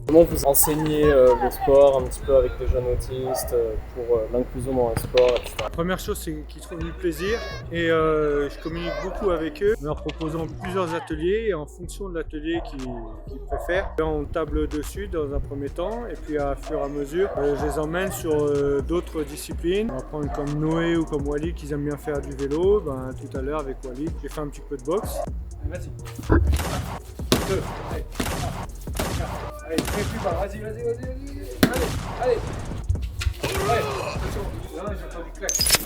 Comment vous enseignez le sport un petit peu avec des jeunes autistes pour l'inclusion dans le sport, etc. La première chose, c'est qu'ils trouvent du plaisir et je communique beaucoup avec eux en leur proposant plusieurs ateliers et en fonction de l'atelier qu'ils préfèrent. Là, on table dessus dans un premier temps et puis à fur et à mesure, je les emmène sur d'autres disciplines. On va prendre comme Noé ou comme Wally qui aiment bien faire du vélo. Tout à l'heure avec Wally, j'ai fait un petit peu de boxe. Allez, vas-y. 2, allez. Allez, très plus bas, vas-y. Allez.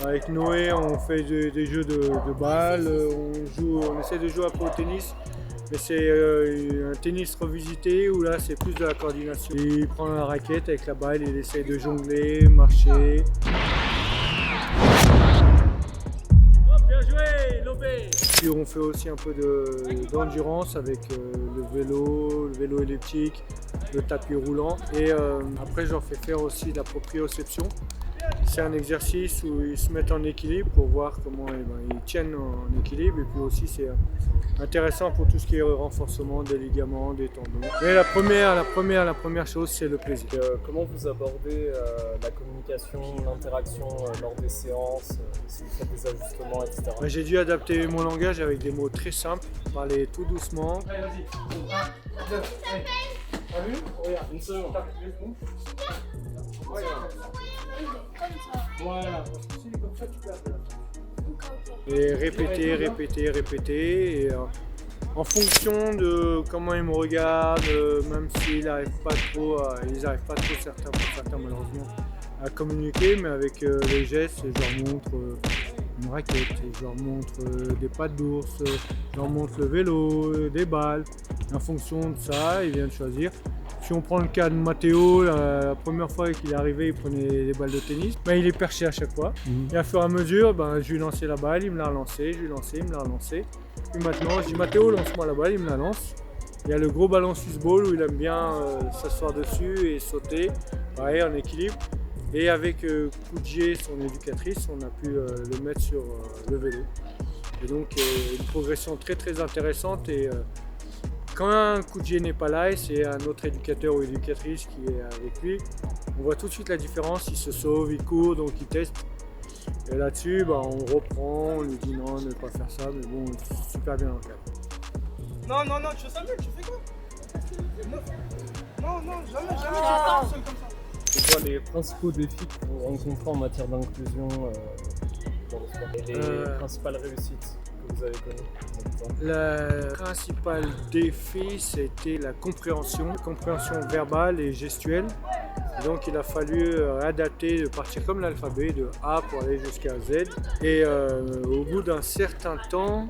Avec Noé, on fait des jeux de balles, on essaie de jouer un peu au tennis, mais c'est un tennis revisité où là c'est plus de la coordination. Il prend la raquette avec la balle, il essaie de jongler, marcher. Bien joué, Lobé! Puis on fait aussi un peu d'endurance avec le vélo elliptique, le tapis roulant. Et après, j'en fais faire aussi de la proprioception. C'est un exercice où ils se mettent en équilibre pour voir comment ils tiennent en équilibre. Et puis aussi, c'est intéressant pour tout ce qui est renforcement des ligaments, des tendons. Mais la première chose, c'est le plaisir. Comment vous abordez la communication, l'interaction lors des séances, si vous faites des ajustements, etc. J'ai dû adapter mon langage avec des mots très simples, parler tout doucement. Allez, vas-y. 1, 2, allez. T'as vu? Regarde, une seconde. Voilà, parce que si c'est comme ça, tu perds. Et répéter. Et, en fonction de comment ils me regardent, même s'ils n'arrivent pas trop, certains malheureusement, à communiquer, mais avec les gestes, je leur montre une raquette, je leur montre des pattes d'ours, je leur montre le vélo, des balles. Et en fonction de ça, ils viennent choisir. Si on prend le cas de Mathéo, la première fois qu'il est arrivé, il prenait des balles de tennis. Il est perché à chaque fois. Et à fur et à mesure, je lui lançais la balle, il me l'a relancée, il me l'a relancée. Puis maintenant, je dis Mathéo, lance-moi la balle, il me la lance. Il y a le gros ballon Swiss Ball où il aime bien s'asseoir dessus et sauter, pareil en équilibre. Et avec Koudjé, son éducatrice, on a pu le mettre sur le vélo. Et donc une progression très très intéressante. Et quand un Koudjé n'est pas là et c'est un autre éducateur ou éducatrice qui est avec lui, on voit tout de suite la différence. Il se sauve, il court, donc il teste. Et là-dessus, on reprend, on lui dit non, ne pas faire ça, mais bon, super bien encadré. Non, tu fais ça mieux, tu fais quoi? Non, jamais, tu fais seul comme ça. C'est quoi les principaux défis que vous rencontrez en matière d'inclusion dans le sport et les principales réussites que vous avez connues? Le principal défi, c'était la compréhension verbale et gestuelle. Et donc il a fallu adapter, de partir comme l'alphabet, de A pour aller jusqu'à Z. Et au bout d'un certain temps,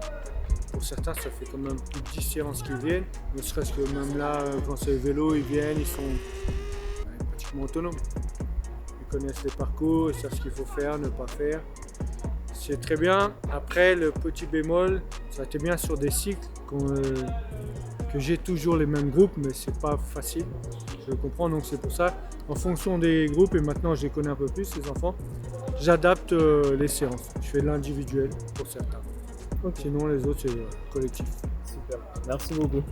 pour certains ça fait quand même plus de 10 séances qui viennent, ne serait-ce que même là, quand c'est le vélo, ils viennent, ils sont pratiquement autonomes. Ils connaissent les parcours, ils savent ce qu'il faut faire, ne pas faire. C'est très bien. Après, le petit bémol, ça a été bien sur des cycles que j'ai toujours les mêmes groupes, mais c'est pas facile. Je le comprends, donc c'est pour ça. En fonction des groupes, et maintenant je les connais un peu plus, les enfants, j'adapte les séances. Je fais de l'individuel pour certains. Sinon, les autres, c'est collectif. Super. Merci beaucoup.